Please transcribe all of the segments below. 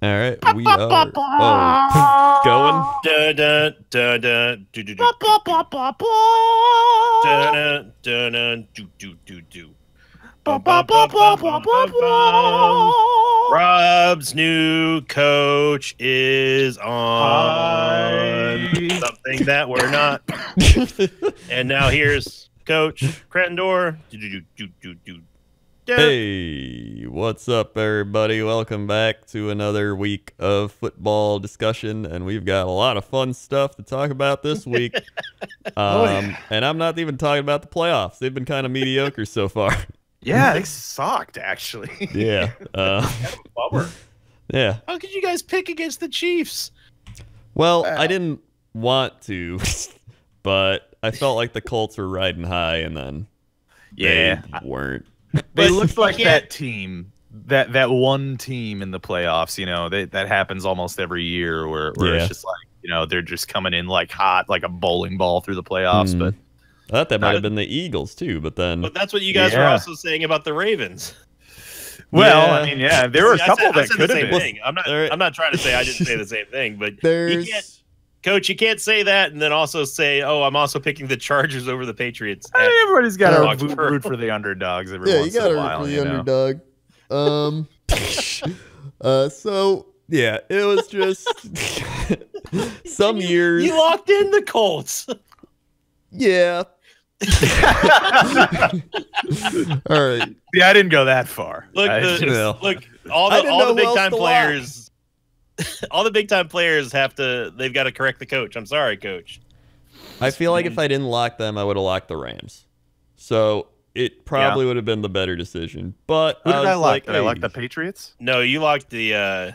All right, we are going. Dun, dun, dun, dun, do, do, do, dun, dun, dun, do, do, do, do. Bum, bum, bum, bum, bum, bum, bum. Rob's new coach is on something that we're not. And now here's Coach Crendor. Do, do, do, do, do. Hey, what's up, everybody? Welcome back to another week of football discussion, and we've got a lot of fun stuff to talk about this week. And I'm not even talking about the playoffs. They've been kind of mediocre so far. Yeah, they sucked, actually. Yeah. Bummer. Yeah. How could you guys pick against the Chiefs? Well, I didn't want to, but I felt like the Colts were riding high, and then they weren't. They looked like that team, that one team in the playoffs, you know, that happens almost every year where it's just like, you know, they're just coming in like hot, like a bowling ball through the playoffs. But I thought that might have been the Eagles too, but then. But that's what you guys were also saying about the Ravens. Well, I mean, yeah, there were a couple that could have been. I'm not trying to say I didn't say the same thing, but you can't. Coach, you can't say that and then also say, "Oh, I'm also picking the Chargers over the Patriots." I mean, everybody's got to root for the underdogs every once in a while. Yeah, you got to root for the underdog. So yeah, it was just some years. You locked in the Colts. Yeah. All right. Yeah, I didn't go that far. Look, all the big time players. All the big time players they've got to correct the coach. I'm sorry, coach. I feel like if I didn't lock them, I would have locked the Rams. So it probably would have been the better decision. But who did I lock? Did I lock the Patriots? No, you locked the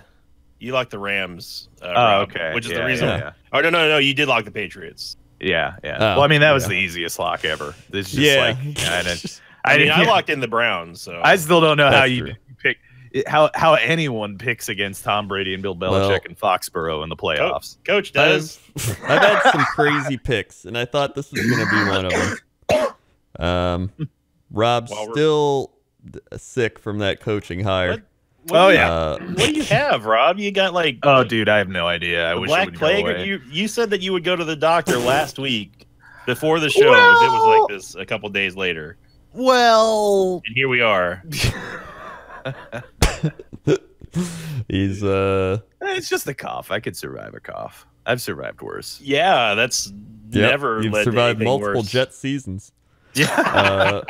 Rams. Okay. Which is the reason. Yeah. Oh no, you did lock the Patriots. Yeah. Well, I mean that was the easiest lock ever. It's just I locked in the Browns. So I still don't know how you pick. How anyone picks against Tom Brady and Bill Belichick and Foxborough in the playoffs. Coach does. I've had some crazy picks, and I thought this was going to be one of them. Rob's still sick from that coaching hire. What do you have, Rob? You got like... Oh, dude, I have no idea. I wish Black it would Plague? go away. You said that you would go to the doctor last week before the show if it was like this a couple days later. Well... And here we are. He's it's just a cough. I could survive a cough. I've survived worse. Yeah, that's never you've led survived to multiple worse. Jet seasons. Yeah.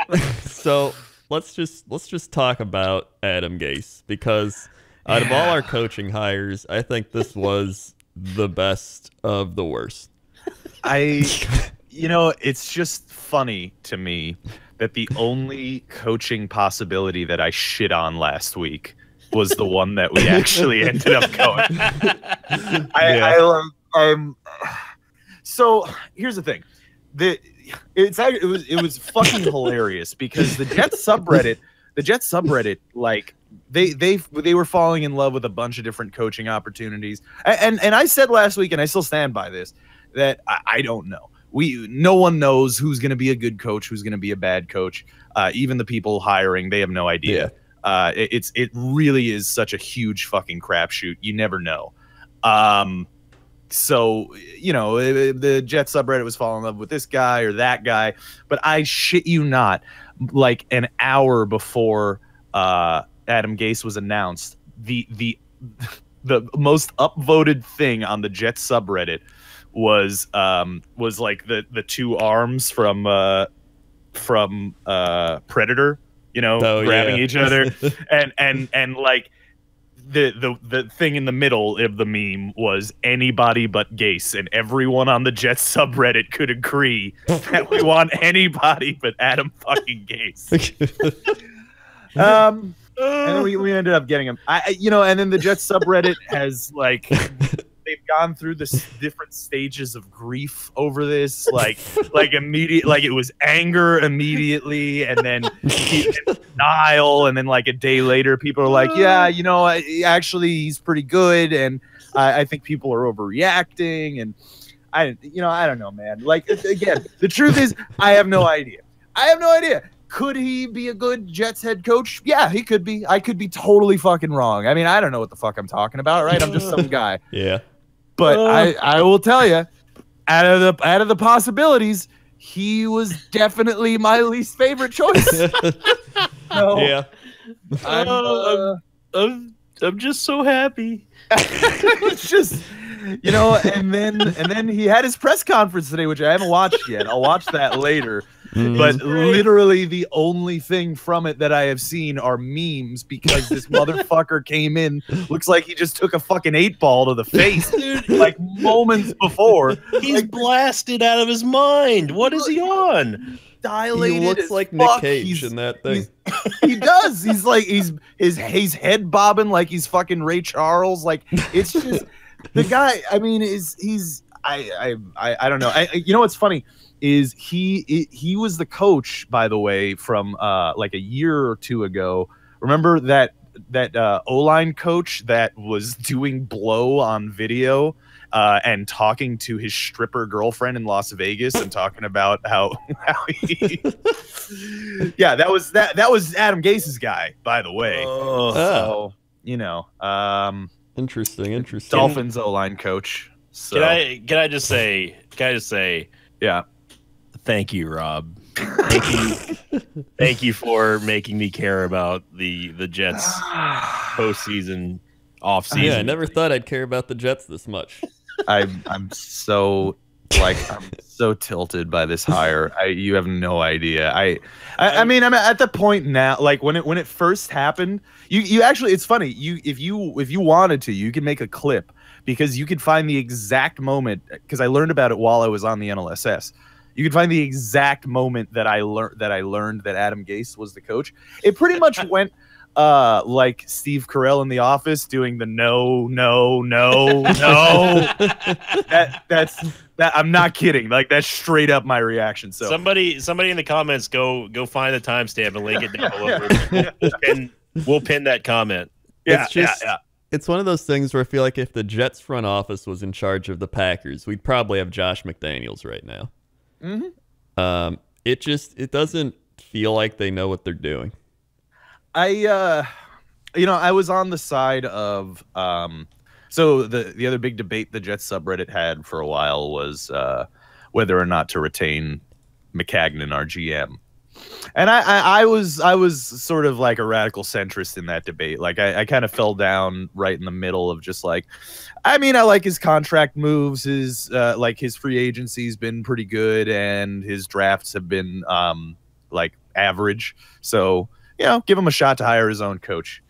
So let's just talk about Adam Gase, because out of all our coaching hires, I think this was the best of the worst. You know, it's just funny to me that the only coaching possibility that I shit on last week was the one that we actually ended up going. So here's the thing. It was fucking hilarious because the Jets subreddit, like they were falling in love with a bunch of different coaching opportunities. And I said last week, and I still stand by this, that I don't know. No one knows who's going to be a good coach, who's going to be a bad coach. Even the people hiring, they have no idea. It really is such a huge fucking crapshoot. You never know. So, you know, the Jet subreddit was falling in love with this guy or that guy. But I shit you not, like an hour before Adam Gase was announced, the most upvoted thing on the Jet subreddit was like the two arms from Predator, you know, grabbing each other, and like the thing in the middle of the meme was anybody but Gase, and everyone on the Jets subreddit could agree that we want anybody but Adam fucking Gase. And then we ended up getting him. And then the Jets subreddit has like they've gone through this different stages of grief over this, like immediate, like it was anger immediately, and then denial, and then like a day later, people are like, yeah, you know, actually he's pretty good, and I think people are overreacting, and I don't know, man. Like again, the truth is, I have no idea. Could he be a good Jets head coach? Yeah, he could be. I could be totally fucking wrong. I mean, I don't know what the fuck I'm talking about, right? I'm just some guy. Yeah. But I will tell you, out of the possibilities, he was definitely my least favorite choice. So, yeah. I'm just so happy. It's just, you know, and then he had his press conference today, which I haven't watched yet. I'll watch that later. But literally the only thing from it that I have seen are memes because this motherfucker came in, looks like he just took a fucking 8-ball to the face, dude, like moments before. He's blasted out of his mind. What is he on? Dilated. He looks like Nick Cage in that thing. He does. He's like he's head bobbing like he's fucking Ray Charles. Like it's just the guy. I mean, I don't know. You know what's funny is he was the coach, by the way, from like a year or two ago. Remember that O-line coach that was doing blow on video and talking to his stripper girlfriend in Las Vegas and talking about how he yeah, that was Adam Gase's guy, by the way. So, you know, interesting. Dolphins O-line coach. So. Can I just say yeah. Thank you, Rob. Thank you for making me care about the Jets postseason, offseason. Yeah, I never thought I'd care about the Jets this much. I'm so tilted by this hire. You have no idea. I mean, I'm at the point now. Like when it first happened, you actually, it's funny. If you wanted to, you can make a clip because you could find the exact moment. Because I learned about it while I was on the NLSS. You could find the exact moment that I learned that Adam Gase was the coach. It pretty much went like Steve Carell in The Office doing the no. That's I'm not kidding. Like that's straight up my reaction. So somebody in the comments go find the timestamp and link it down below. We'll pin that comment. Yeah, It's one of those things where I feel like if the Jets front office was in charge of the Packers, we'd probably have Josh McDaniels right now. Mm-hmm. It doesn't feel like they know what they're doing. I was on the side of so the other big debate the Jets subreddit had for a while was whether or not to retain McCagnon, our GM. And I was sort of like a radical centrist in that debate. Like I kind of fell down right in the middle of just like, I mean, I like his contract moves. His free agency's been pretty good, and his drafts have been like average. So give him a shot to hire his own coach.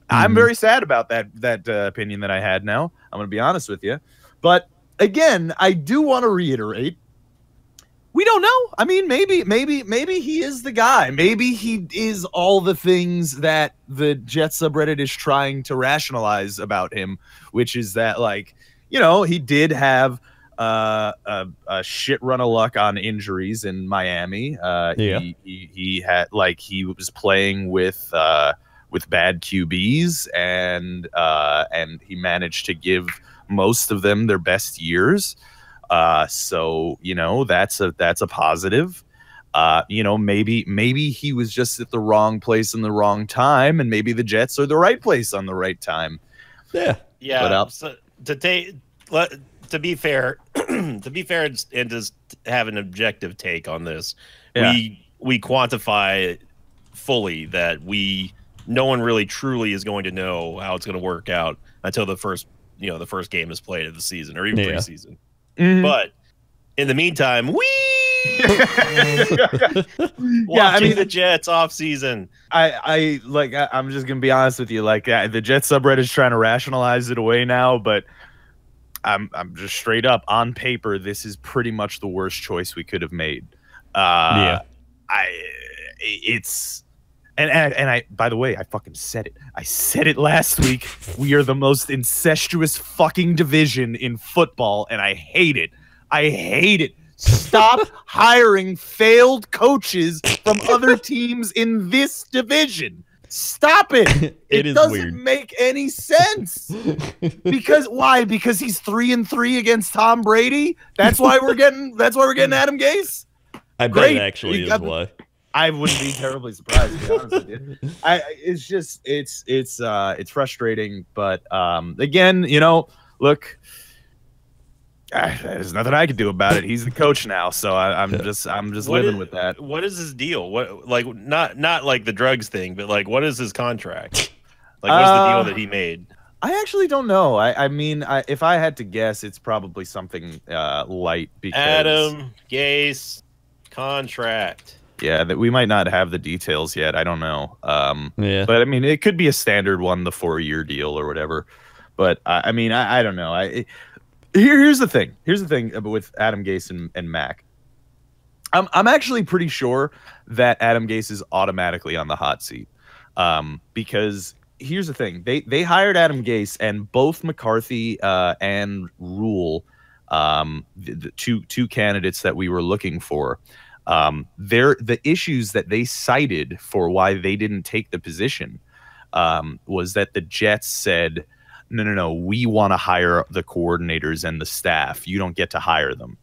Mm-hmm. I'm very sad about that opinion that I had. Now I'm going to be honest with you, but again, I do want to reiterate. We don't know. I mean, maybe he is the guy. Maybe he is all the things that the Jets subreddit is trying to rationalize about him, which is that, like, he did have a shit run of luck on injuries in Miami. He had he was playing with bad QBs, and he managed to give most of them their best years. So that's a positive. Maybe he was just at the wrong place in the wrong time, and maybe the Jets are the right place on the right time. Yeah. But so to be fair, and just have an objective take on this, we quantify fully that no one really truly is going to know how it's going to work out until the first game is played of the season or even preseason. Mm-hmm. But in the meantime, watching the Jets off season. I'm just gonna be honest with you. Like the Jets subreddit is trying to rationalize it away now, but I'm just straight up on paper. This is pretty much the worst choice we could have made. And I by the way, I fucking said it. I said it last week. We are the most incestuous fucking division in football, and I hate it. I hate it. Stop hiring failed coaches from other teams in this division. Stop it. It doesn't weird. Make any sense. Because why? Because he's 3-3 against Tom Brady? That's why we're getting Adam Gase? I bet it actually is why. I wouldn't be terribly surprised, to be honest with you. It's frustrating, but again, look, there's nothing I can do about it. He's the coach now, so I'm just living with that. What is his deal? What, like, not like the drugs thing, but like, what is his contract? Like, what's the deal that he made? I actually don't know. I mean, if I had to guess, it's probably something light. Because Adam Gase contract. Yeah, that we might not have the details yet. I don't know. Yeah. But I mean, it could be a standard one, the 4-year deal or whatever. But I mean, I don't know. Here's the thing. Here's the thing with Adam Gase and Mac. I'm actually pretty sure that Adam Gase is automatically on the hot seat. Because here's the thing. They hired Adam Gase, and both McCarthy and Rule, the two candidates that we were looking for, the issues that they cited for why they didn't take the position was that the Jets said, no, we want to hire the coordinators and the staff. You don't get to hire them.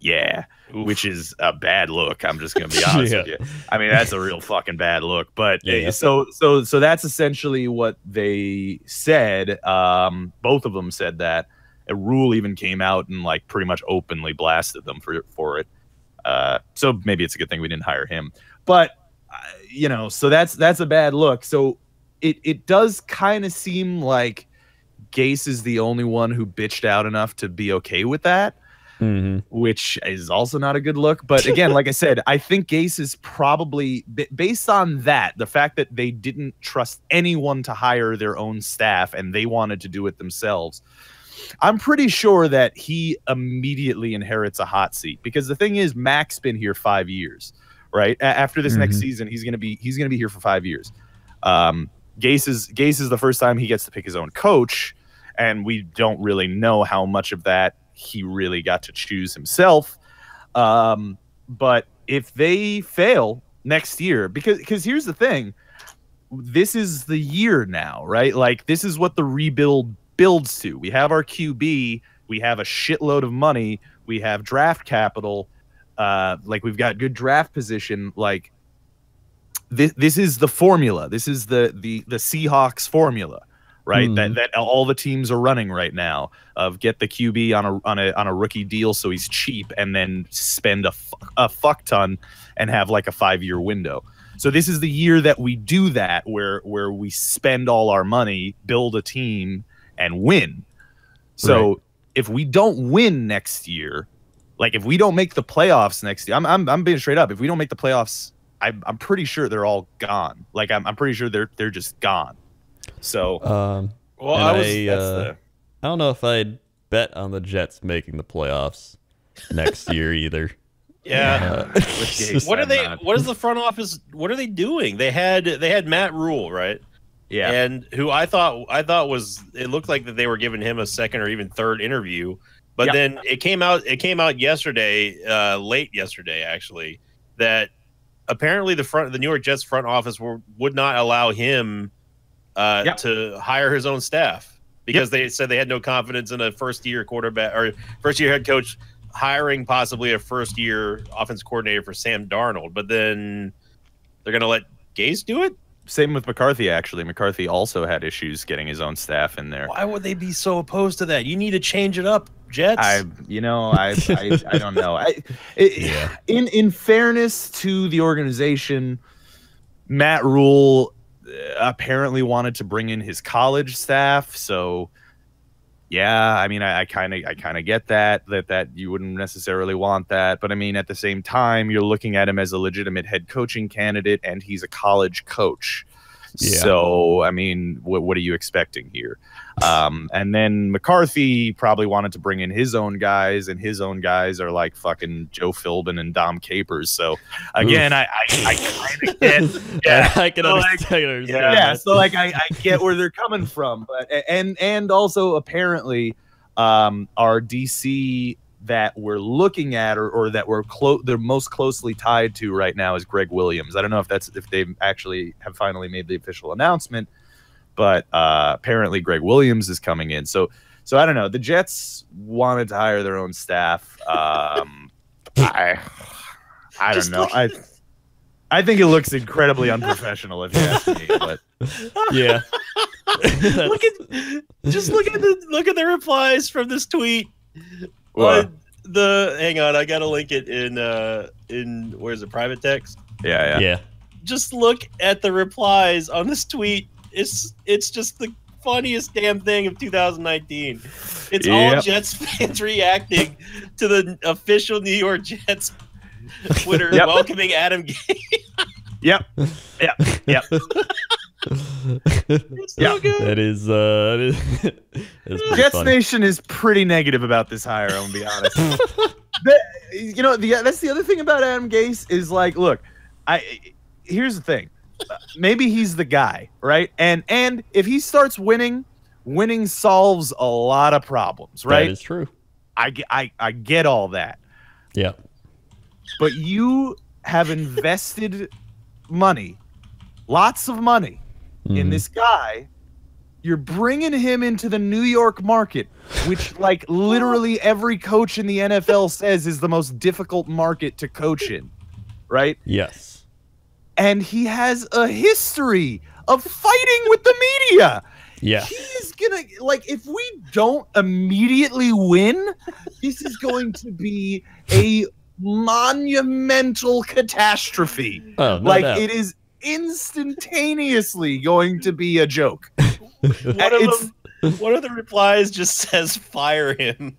Yeah. Oof. Which is a bad look. I'm just gonna be honest with you. I mean, that's a real fucking bad look. But so that's essentially what they said. Both of them said that. A Rule even came out and like pretty much openly blasted them for it. So maybe it's a good thing we didn't hire him. But so that's a bad look. So it does kind of seem like Gase is the only one who bitched out enough to be okay with that. Mm-hmm. Which is also not a good look. But again, like I said, I think Gase is probably, based on that, the fact that they didn't trust anyone to hire their own staff and they wanted to do it themselves, I'm pretty sure that he immediately inherits a hot seat. Because the thing is, Mac's been here 5 years, right? After this next season, he's gonna be here for 5 years. Gase is the first time he gets to pick his own coach, and we don't really know how much of that he really got to choose himself. But if they fail next year, because here's the thing, this is the year now, right? Like, this is what the rebuild builds to. We have our QB, we have a shitload of money, we have draft capital, like we've got good draft position. Like this is the formula. This is the Seahawks formula. Right, that all the teams are running right now, of get the QB on a rookie deal so he's cheap, and then spend a fuck ton and have like a 5-year window. So this is the year that we do that, where we spend all our money, build a team, and win. So if we don't win next year, like if we don't make the playoffs next year, I'm being straight up. If we don't make the playoffs, I'm pretty sure they're all gone. Like I'm pretty sure they're just gone. So, I don't know if I'd bet on the Jets making the playoffs next year either. Yeah. What is the front office? What are they doing? They had Matt Rule, right? Yeah. And who I thought was, it looked like that they were giving him a second or even third interview, but then it came out yesterday, late yesterday actually, that apparently the New York Jets front office would not allow him to hire his own staff because they said they had no confidence in a first-year quarterback or first-year head coach hiring possibly a first-year offense coordinator for Sam Darnold. But then they're going to let Gase do it? Same with McCarthy, actually. McCarthy also had issues getting his own staff in there. Why would they be so opposed to that? You need to change it up, Jets. I don't know. In fairness to the organization, Matt Rule apparently wanted to bring in his college staff, so yeah, I mean, I kind of get that you wouldn't necessarily want that, but I mean, at the same time, you're looking at him as a legitimate head coaching candidate, and he's a college coach. Yeah. So, I mean, what are you expecting here? And then McCarthy probably wanted to bring in his own guys, and his own guys are like fucking Joe Philbin and Dom Capers. So, again, I kind of get, yeah, I can understand. Yeah, so like I get where they're coming from, but and also apparently, our DC that we're looking at or that they're most closely tied to right now is Greg Williams. I don't know if they actually have finally made the official announcement, but apparently Greg Williams is coming in. So I don't know. The Jets wanted to hire their own staff. I don't know. I think it looks incredibly unprofessional if you ask me. But yeah. look at the replies from this tweet. What? Hang on, I gotta link it in where's it, private text? Yeah. Just look at the replies on this tweet. It's just the funniest damn thing of 2019. It's all Jets fans reacting to the official New York Jets Twitter welcoming Adam Gase. Yep. It's so good. That is Jets funny. Nation is pretty negative about this hire. I'm gonna be honest. That's the other thing about Adam Gase is like, look, here's the thing. Maybe he's the guy, right? And if he starts winning solves a lot of problems, right? That is true. I get all that. Yeah. But you have invested money, lots of money, in this guy. You're bringing him into the New York market, which, like, literally every coach in the NFL says is the most difficult market to coach in, right? Yes. And he has a history of fighting with the media. Yeah. He's gonna, like, if we don't immediately win, this is going to be a monumental catastrophe. Oh, no like doubt. it is instantaneously going to be a joke. One of the replies just says "fire him."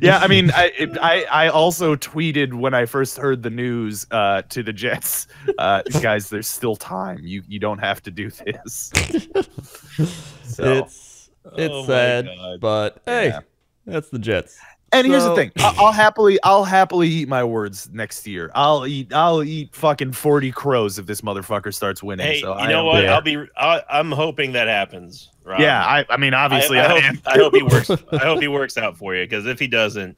Yeah, I mean, I also tweeted when I first heard the news to the Jets, guys, there's still time. You don't have to do this. So, it's sad, but hey, that's the Jets. and here's the thing: I'll happily eat my words next year. I'll eat fucking 40 crows if this motherfucker starts winning. Hey, so you know what? I'm hoping that happens. Rob. Yeah, I mean, obviously, I hope he works. I hope he works out for you, because if he doesn't,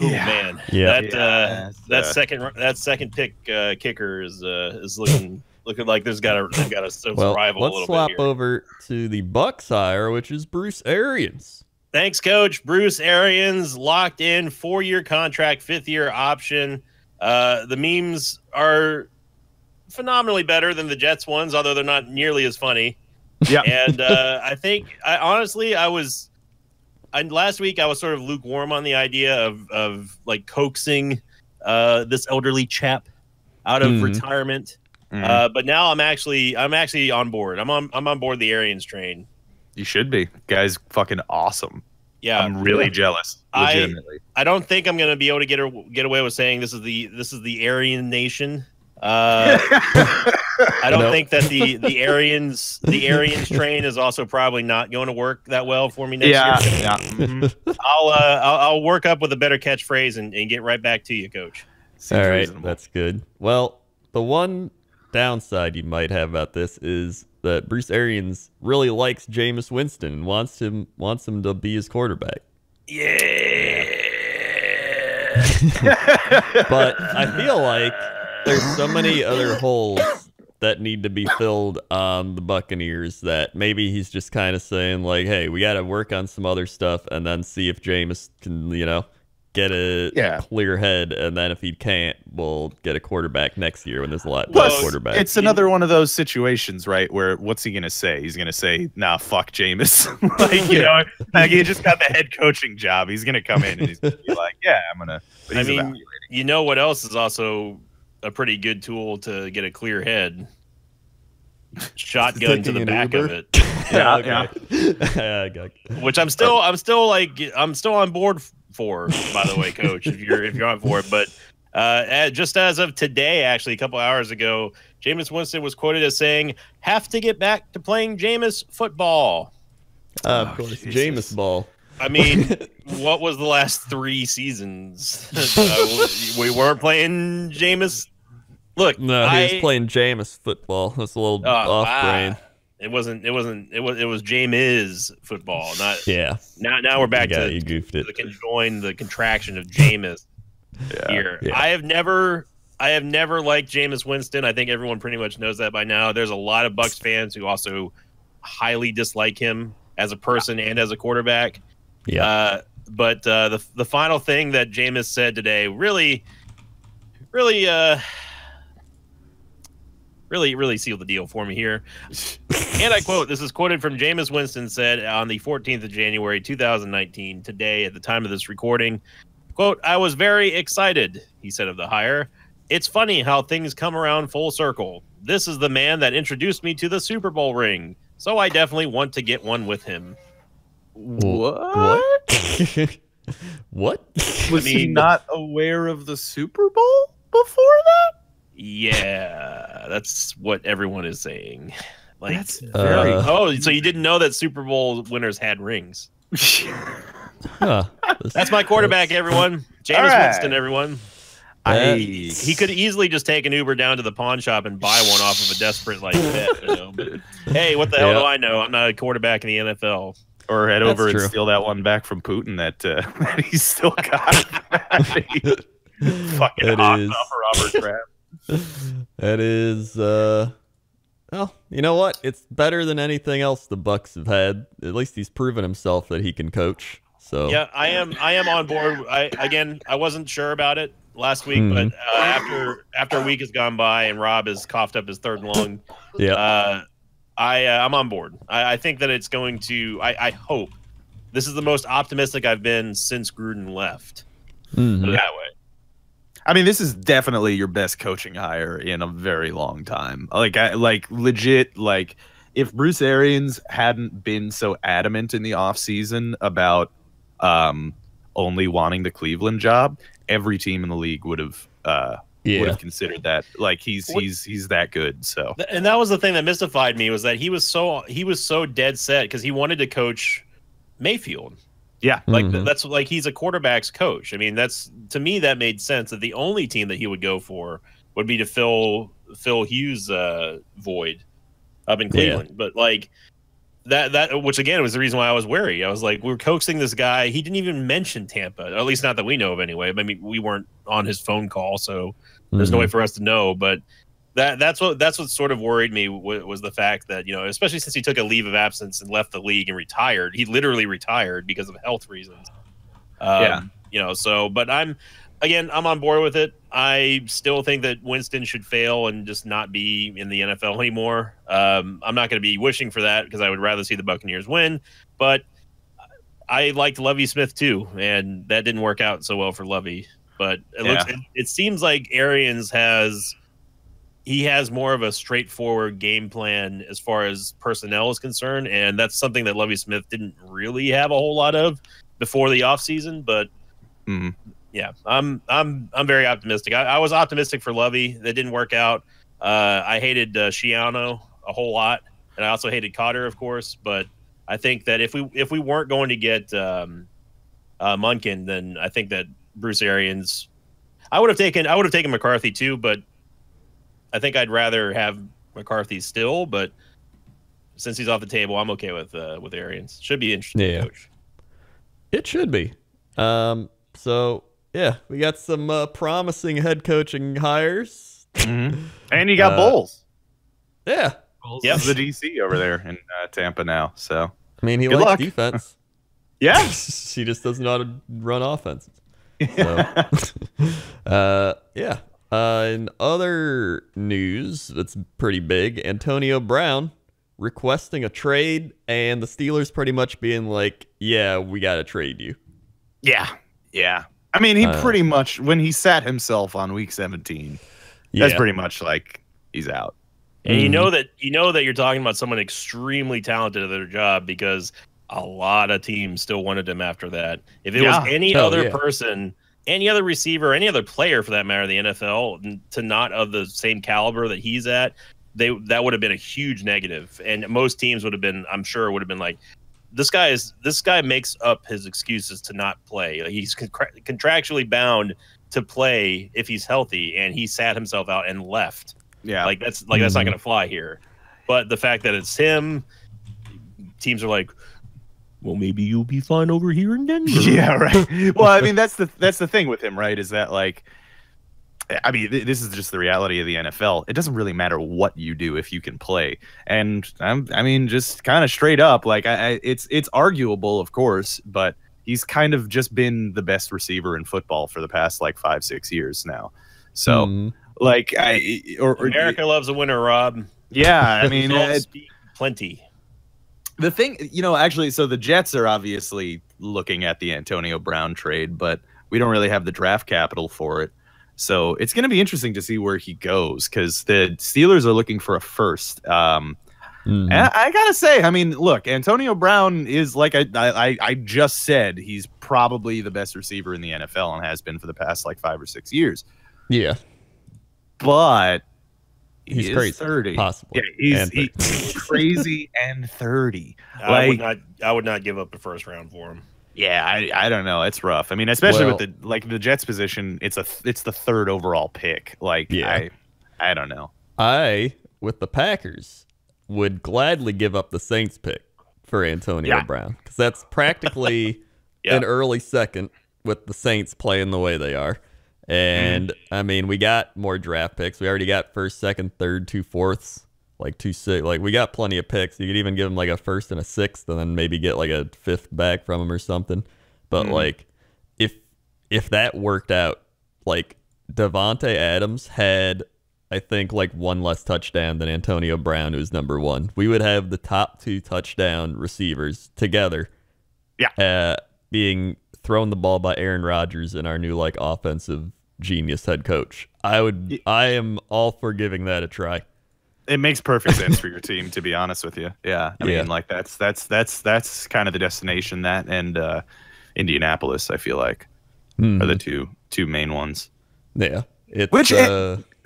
man, that second pick kicker is looking like they've got a survival a little bit. Let's swap here. over to the Bucks hire, which is Bruce Arians. Thanks, Coach. Bruce Arians locked in 4-year contract, 5th-year option. The memes are phenomenally better than the Jets ones, although they're not nearly as funny. Yeah. And last week I was sort of lukewarm on the idea of like coaxing this elderly chap out of retirement. But now I'm actually on board. I'm on board the Arians train. You should be. Guy's fucking awesome. Yeah, I'm really jealous. Legitimately. I don't think I'm going to be able to get away with saying this is the Aryan nation. I don't think that the Aryans train is also probably not going to work that well for me next year. Yeah. Mm-hmm. I'll work up with a better catchphrase and get right back to you, Coach. All right, reasonable. that's good. Well, the one downside you might have about this is that Bruce Arians really likes Jameis Winston and wants him to be his quarterback. Yeah. But I feel like there's so many other holes that need to be filled on the Buccaneers that maybe he's just kind of saying like, hey, we got to work on some other stuff and then see if Jameis can, get a clear head, and then if he can't, we'll get a quarterback next year when there's a lot more quarterbacks. It's another one of those situations, right, where what's he gonna say? He's gonna say, "Nah, fuck Jameis." Like he just got the head coaching job. He's gonna come in and he's gonna be like, "Yeah, I'm gonna." But he's evaluating. You know what else is also a pretty good tool to get a clear head? Shotgun to the back of it. Yeah. Which I'm still on board for, by the way, Coach, if you're on for it. But just as of today, actually, a couple hours ago, Jameis Winston was quoted as saying, "Have to get back to playing Jameis football." Of course, Jameis ball. I mean, what was the last 3 seasons? We weren't playing Jameis. Look, no, he was playing Jameis football. That's a little off brain. It was Jameis football, not. Yeah. Now we're back to you goofed it. the contraction of Jameis here. Yeah. I have never liked Jameis Winston. I think everyone pretty much knows that by now. There's a lot of Bucs fans who also highly dislike him as a person and as a quarterback. Yeah. But the final thing that Jameis said today really sealed the deal for me here. And I quote, this is quoted from Jameis Winston, said on the 14th of January, 2019, today at the time of this recording, quote, "I was very excited," he said of the hire. "It's funny how things come around full circle. This is the man that introduced me to the Super Bowl ring, so I definitely want to get one with him." What? What? Was he not aware of the Super Bowl before that? Yeah, that's what everyone is saying. Like, that's very. Oh, so you didn't know that Super Bowl winners had rings? Huh. That's my quarterback, everyone. Jameis Winston, everyone. He could easily just take an Uber down to the pawn shop and buy one off of a desperate bet. You know? But, hey, what the hell do I know? I'm not a quarterback in the NFL. Or head over and steal that one back from Putin that he's still got. Fucking hot Robert Kraft. That is, well, you know what? It's better than anything else the Bucks have had. At least he's proven himself that he can coach. So yeah, I am on board. I wasn't sure about it last week, but after a week has gone by and Rob has coughed up his third lung, I'm on board. I think that it's going to. I hope this is the most optimistic I've been since Gruden left. Put it that way. I mean, this is definitely your best coaching hire in a very long time. Like legit. Like, if Bruce Arians hadn't been so adamant in the offseason about only wanting the Cleveland job, every team in the league would have considered that. Like, he's that good. So, and that was the thing that mystified me, was that he was so dead set because he wanted to coach Mayfield. Yeah, like that's like, he's a quarterback's coach. I mean, that's, to me, that made sense that the only team that he would go for would be to fill Hughes' void up in Cleveland. But like that, which again was the reason why I was wary. I was like, we're coaxing this guy. He didn't even mention Tampa, or at least not that we know of anyway. I mean, we weren't on his phone call, so there's no way for us to know. But that's what sort of worried me, was the fact that, you know, especially since he took a leave of absence and left the league and retired. He literally retired because of health reasons. You know, so, but I'm on board with it. I still think that Winston should fail and just not be in the NFL anymore. I'm not going to be wishing for that, because I would rather see the Buccaneers win. But I liked Lovie Smith too, and that didn't work out so well for Lovie. But it seems like Arians has more of a straightforward game plan as far as personnel is concerned, and that's something that Lovie Smith didn't really have a whole lot of before the offseason. But yeah, I'm very optimistic. I was optimistic for Lovie. That didn't work out. I hated Schiano a whole lot, and I also hated Cotter, of course. But I think that if we weren't going to get Munkin, then I think that Bruce Arians, I would have taken McCarthy too, but I think I'd rather have McCarthy still. But since he's off the table, I'm okay with Arians. Should be interesting to coach. It should be. So yeah, we got some promising head coaching hires, and you got Bowles. Yeah, Bowles is the DC over there in Tampa now. So I mean, he likes defense. Yeah, he just doesn't know how to run offenses. So, yeah. In other news that's pretty big, Antonio Brown requesting a trade, and the Steelers pretty much being like, yeah, we got to trade you. Yeah. I mean, he pretty much, when he sat himself on week 17, that's pretty much like he's out. And you know that you're talking about someone extremely talented at their job, because a lot of teams still wanted him after that. If it was any other person, any other receiver, any other player for that matter in the NFL, to not of the same caliber that he's at, that would have been a huge negative. And most teams would have been, I'm sure, would have been like, this guy makes up his excuses to not play. Like, he's contractually bound to play if he's healthy, and he sat himself out and left. Yeah, that's not going to fly here. But the fact that it's him, teams are like, well, maybe you'll be fine over here in Denver. Yeah, right. Well, I mean, that's the thing with him, right? Is that, like, I mean, this is just the reality of the NFL. It doesn't really matter what you do if you can play. And I mean, just kind of straight up, like, it's arguable, of course, but he's kind of just been the best receiver in football for the past like 5-6 years now. So like America loves a winner, Rob. Yeah, I mean, plenty. The thing, actually, so the Jets are obviously looking at the Antonio Brown trade, but we don't really have the draft capital for it. So it's going to be interesting to see where he goes, because the Steelers are looking for a first. And I got to say, I mean, look, Antonio Brown is, like I just said, he's probably the best receiver in the NFL and has been for the past like 5 or 6 years. Yeah. But he's crazy. 30. Possible. Yeah, he's crazy and 30. I would not give up the first round for him. Yeah, I don't know. It's rough. I mean, especially with the Jets position, it's the 3rd overall pick. Like, yeah. I don't know. With the Packers, would gladly give up the Saints pick for Antonio Brown, because that's practically an early second with the Saints playing the way they are. And I mean, we got more draft picks. We already got 1st, 2nd, 3rd, 2 4ths, like 2 6. Like, we got plenty of picks. You could even give him like a 1st and a 6th, and then maybe get like a 5th back from him or something. But like, if that worked out, like Devontae Adams had, I think, like 1 less touchdown than Antonio Brown, who's number 1. We would have the top 2 touchdown receivers together. Yeah. Being thrown the ball by Aaron Rodgers and our new like offensive genius head coach. I am all for giving that a try. It makes perfect sense for your team, to be honest with you. Yeah. I mean, like that's kind of the destination, that and Indianapolis, I feel like, are the two main ones. Yeah. Which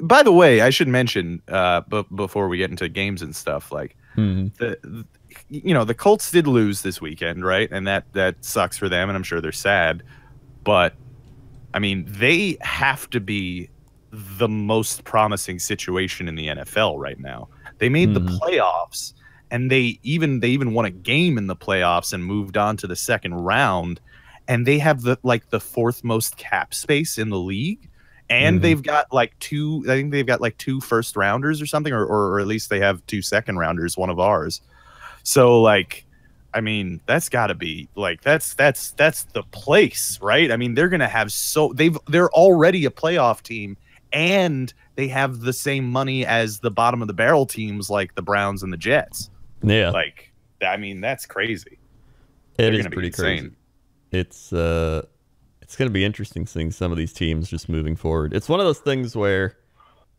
by the way, I should mention before we get into games and stuff, like the Colts did lose this weekend, right? And that sucks for them, and I'm sure they're sad. But I mean, they have to be the most promising situation in the NFL right now. They made the playoffs, and they even won a game in the playoffs and moved on to the 2nd round, and they have the 4th most cap space in the league. And they've got like 2 first rounders or something, or at least they have 2 second rounders, one of ours. So like, I mean, that's got to be like that's the place, right? I mean, they're gonna have they're already a playoff team, and they have the same money as the bottom of the barrel teams like the Browns and the Jets. Yeah, like, I mean, that's crazy. It is pretty crazy. It's going to be interesting seeing some of these teams just moving forward. It's one of those things where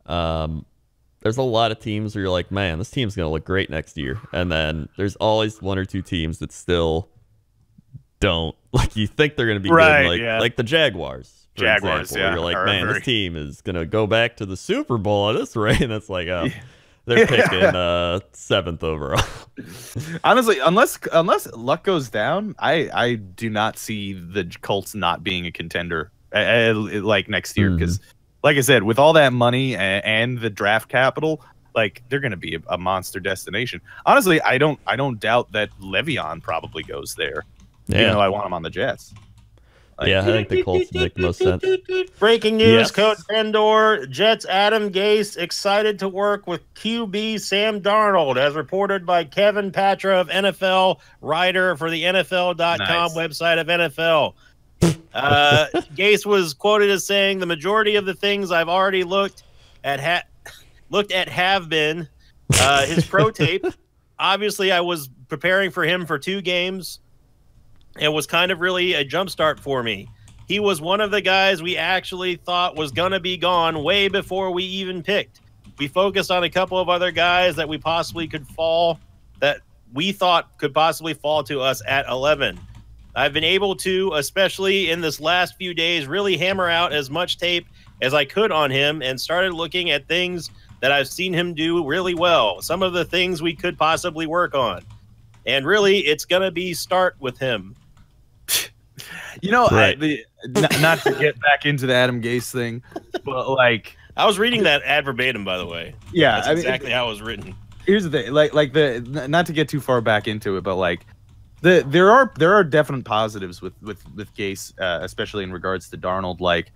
there's a lot of teams where you're like, man, this team's going to look great next year. And then there's always 1 or 2 teams that still don't. Like, you think they're going to be good. Like the Jaguars, for example, where you're like, man, this team is going to go back to the Super Bowl at this rate. And it's like, they're picking 7th overall. Honestly, unless luck goes down, I do not see the Colts not being a contender like next year, because like I said, with all that money and the draft capital, like, they're going to be a monster destination. Honestly, I don't doubt that Le'Veon probably goes there. Yeah. Even though I want him on the Jets. Like, I think the Colts make the most sense. Breaking news, Coach Endor, Jets Adam Gase excited to work with QB Sam Darnold, as reported by Kevin Patra of NFL, writer for the NFL.com website of NFL. Gase was quoted as saying, "The majority of the things I've already looked at have been his pro tape. Obviously, I was preparing for him for 2 games. It was kind of really a jumpstart for me. He was one of the guys we actually thought was going to be gone way before we even picked. We focused on a couple of other guys that we thought could possibly fall to us at 11. I've been able to, especially in this last few days, really hammer out as much tape as I could on him, and started looking at things that I've seen him do really well. Some of the things we could possibly work on. And really, it's going to be start with him." Not to get back into the Adam Gase thing, but like, I was reading that ad verbatim, by the way. Yeah, that's exactly how it was written. Here's the thing, not to get too far back into it, but like, there are definite positives with Gase, especially in regards to Darnold. Like,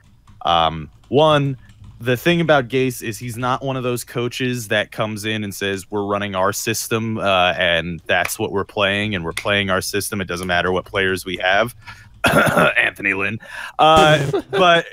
one, the thing about Gase is he's not one of those coaches that comes in and says, we're running our system and that's what we're playing, and we're playing our system. It doesn't matter what players we have. Anthony Lynn. But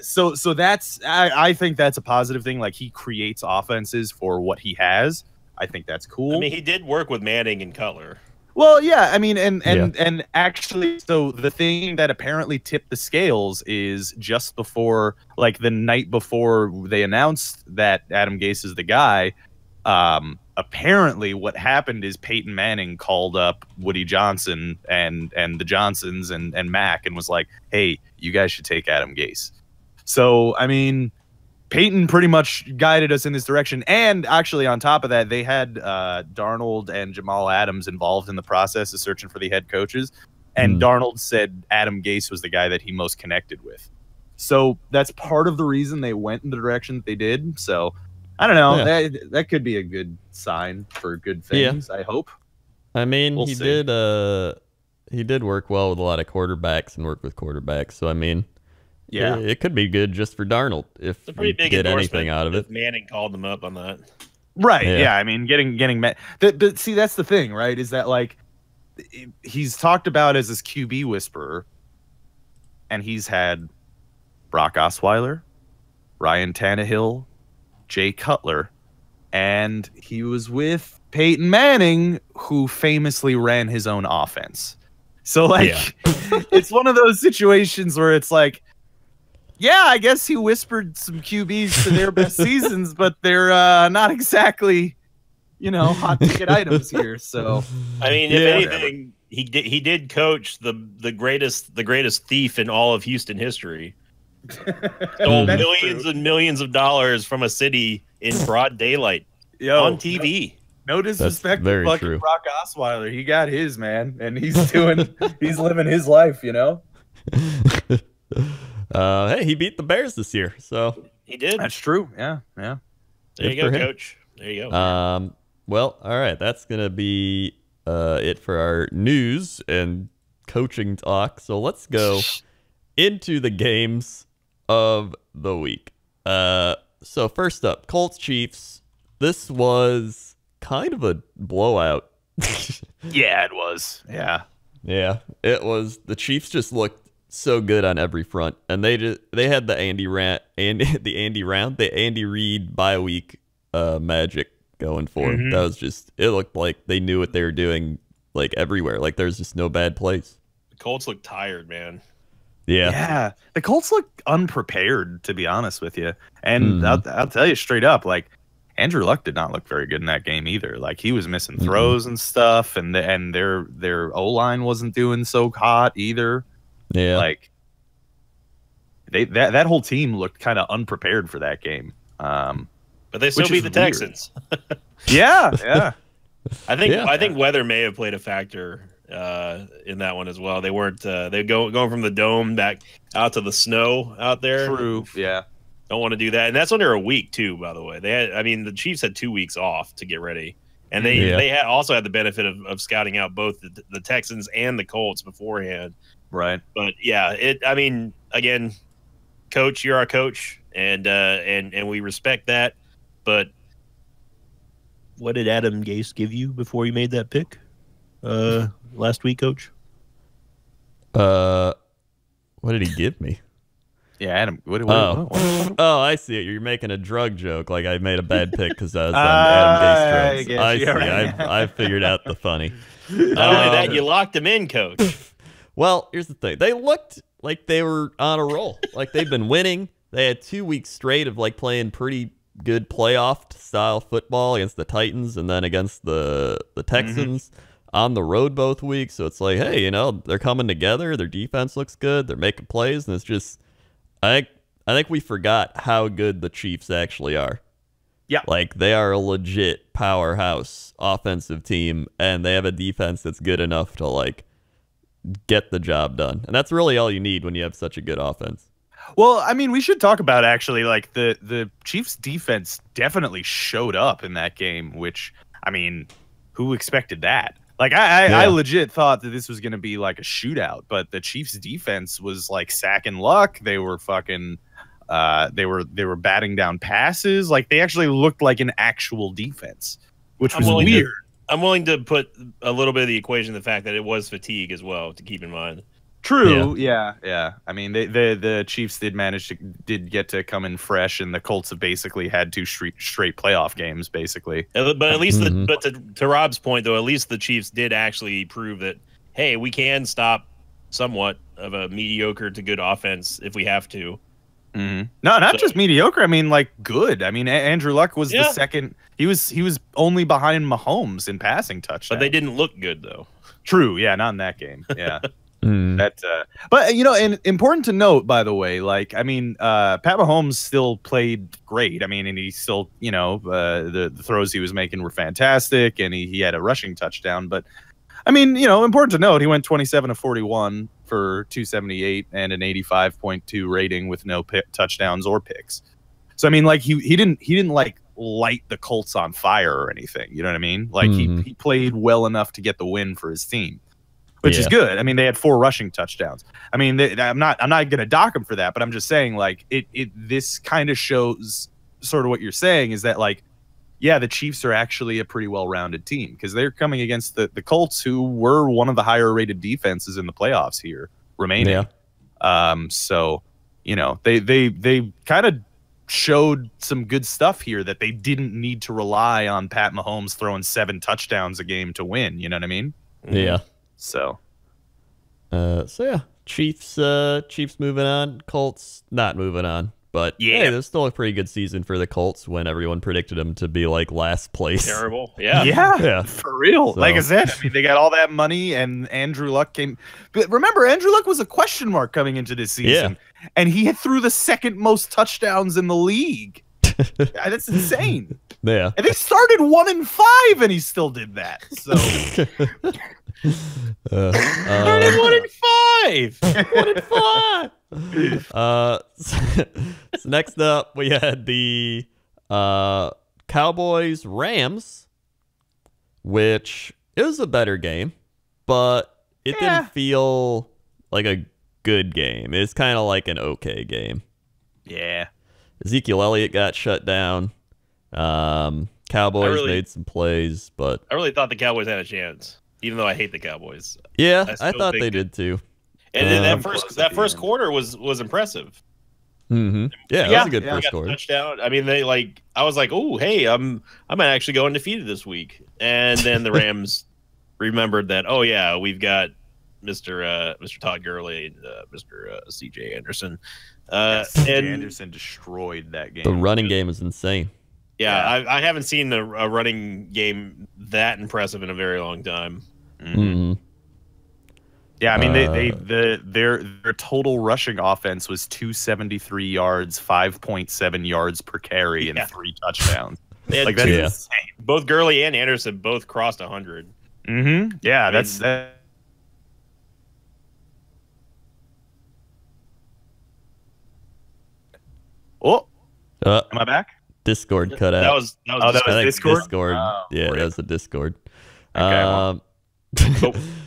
so that's I think that's a positive thing. Like, he creates offenses for what he has. I think that's cool. I mean, he did work with Manning and Cutler. Well, yeah, I mean, and actually, so the thing that apparently tipped the scales is just before, like the night before they announced that Adam Gase is the guy, apparently what happened is Peyton Manning called up Woody Johnson and the Johnsons and Mac and was like, hey, you guys should take Adam Gase. So, I mean, Peyton pretty much guided us in this direction. And actually, on top of that, they had Darnold and Jamal Adams involved in the process of searching for the head coaches. And Darnold said Adam Gase was the guy that he most connected with. So that's part of the reason they went in the direction that they did. So I don't know. Yeah. That could be a good sign for good things, I hope. I mean, he did work well with a lot of quarterbacks and work with quarterbacks. So, I mean, yeah, it could be good just for Darnold if you get anything out of it. Manning called them up on that. Right. Yeah. I mean, getting but see, that's the thing, right? Is that, like, he's talked about as this QB whisperer, and he's had Brock Osweiler, Ryan Tannehill, Jay Cutler, and he was with Peyton Manning, who famously ran his own offense. So, like, it's one of those situations where it's like, yeah, I guess he whispered some QBs to their best seasons, but they're not exactly, hot ticket items here. So, I mean, if anything, he did coach the greatest thief in all of Houston history. Stole millions and millions of dollars from a city in broad daylight on TV. No disrespect to fucking Brock Osweiler. He got his, man, and he's living his life, Hey, he beat the Bears this year, so he did. That's true. Yeah. There you go, Coach. There you go. Well, all right. That's gonna be it for our news and coaching talk. So let's go into the games of the week. So first up, Colts Chiefs. This was kind of a blowout. Yeah, it was. Yeah, it was. The Chiefs just looked so good on every front, and they had the Andy Reid bye week magic going for them. That was just, it looked like they knew what they were doing, like, everywhere. Like, there's just no bad plays. The Colts look tired, man. Yeah, the Colts look unprepared, to be honest with you. And I'll tell you straight up, like, Andrew Luck did not look very good in that game either. Like, he was missing throws and stuff, and their O-line wasn't doing so hot either. Yeah, like that whole team looked kind of unprepared for that game. But they still beat the Texans. Yeah. I think weather may have played a factor in that one as well. They weren't they going from the dome back out to the snow out there. True. Yeah. Don't want to do that, and that's under a week too. By the way, the Chiefs had 2 weeks off to get ready, and they also had the benefit of scouting out both the Texans and the Colts beforehand. Right. But yeah, again, Coach, you're our coach, and we respect that. But what did Adam Gase give you before you made that pick last week, Coach? What did he give me? Yeah, Adam. What, I see it. You're making a drug joke, like I made a bad pick because I was on Adam Gase drugs. I see. Right. I figured out the funny. Not only that, you locked him in, Coach. Well, here's the thing. They looked like they were on a roll. Like, they've been winning. They had 2 weeks straight of, like, playing pretty good playoff-style football against the Titans and then against the Texans on the road both weeks. So it's like, hey, they're coming together. Their defense looks good. They're making plays. And it's just, I think we forgot how good the Chiefs actually are. Yeah. Like, they are a legit powerhouse offensive team, and they have a defense that's good enough to, like, get the job done. And that's really all you need when you have such a good offense. Well, I mean, we should talk about, actually, like, the Chiefs defense definitely showed up in that game, which, I mean, who expected that? Like, I legit thought that this was going to be like a shootout, but the Chiefs defense was like sacking Luck. They were fucking they were batting down passes. Like, they actually looked like an actual defense, which was weird. I'm willing to put a little bit of the equation, the fact that it was fatigue as well, to keep in mind. True. Yeah. I mean, the Chiefs did get to come in fresh, and the Colts have basically had two straight playoff games, basically. But at least, to Rob's point, though, at least the Chiefs did actually prove that, hey, we can stop somewhat of a mediocre to good offense if we have to. No, not just mediocre. I mean, like good. I mean, Andrew Luck was the second. He was only behind Mahomes in passing touchdowns. But they didn't look good, though. True. Yeah, not in that game. Yeah. But you know, and important to note, by the way, like I mean, Pat Mahomes still played great. I mean, and he still, you know, the throws he was making were fantastic, and he had a rushing touchdown. But I mean, you know, important to note, he went 27 of 41 for 278 and an 85.2 rating with no touchdowns or picks. So I mean, like he didn't like light the Colts on fire or anything. You know what I mean? Like he played well enough to get the win for his team. Which is good. I mean, they had 4 rushing touchdowns. I mean, I'm not going to dock them for that, but I'm just saying, like, this kind of shows sort of what you're saying is that, like, yeah, the Chiefs are actually a pretty well-rounded team because they're coming against the Colts, who were one of the higher-rated defenses in the playoffs here remaining. Yeah. So, you know, they kind of showed some good stuff here that they didn't need to rely on Pat Mahomes throwing 7 touchdowns a game to win. You know what I mean? Yeah. So yeah, Chiefs moving on, Colts not moving on, but hey, there's still a pretty good season for the Colts when everyone predicted them to be like last place. Terrible, yeah, for real. So. Like I said, I mean, they got all that money, and Andrew Luck came. But remember, Andrew Luck was a question mark coming into this season, and he threw the second most touchdowns in the league. That's insane. Yeah, and they started 1-5, and he still did that. So. 1-5. 1-5. So next up, we had the Cowboys Rams, which it was a better game, but it didn't feel like a good game. It's kind of like an okay game. Yeah. Ezekiel Elliott got shut down. Cowboys made some plays, but I really thought the Cowboys had a chance. Even though I hate the Cowboys. Yeah, I thought they did too. And that first quarter was impressive. Yeah, it was a good first quarter. Touchdown. I mean, I was like, oh, hey, I might actually go undefeated this week. And then the Rams remembered that, oh yeah, we've got Mr. Todd Gurley and Mr. C.J. Anderson. C.J. Anderson destroyed that game. The running game is insane. Yeah, I haven't seen a running game that impressive in a very long time. Yeah, I mean their total rushing offense was 273 yards, 5.7 yards per carry, and 3 touchdowns. Like that's insane. Both Gurley and Anderson both crossed 100. Yeah, that's that. Oh, am I back? Discord cut out. That was Discord. Yeah, that was a Discord. Okay,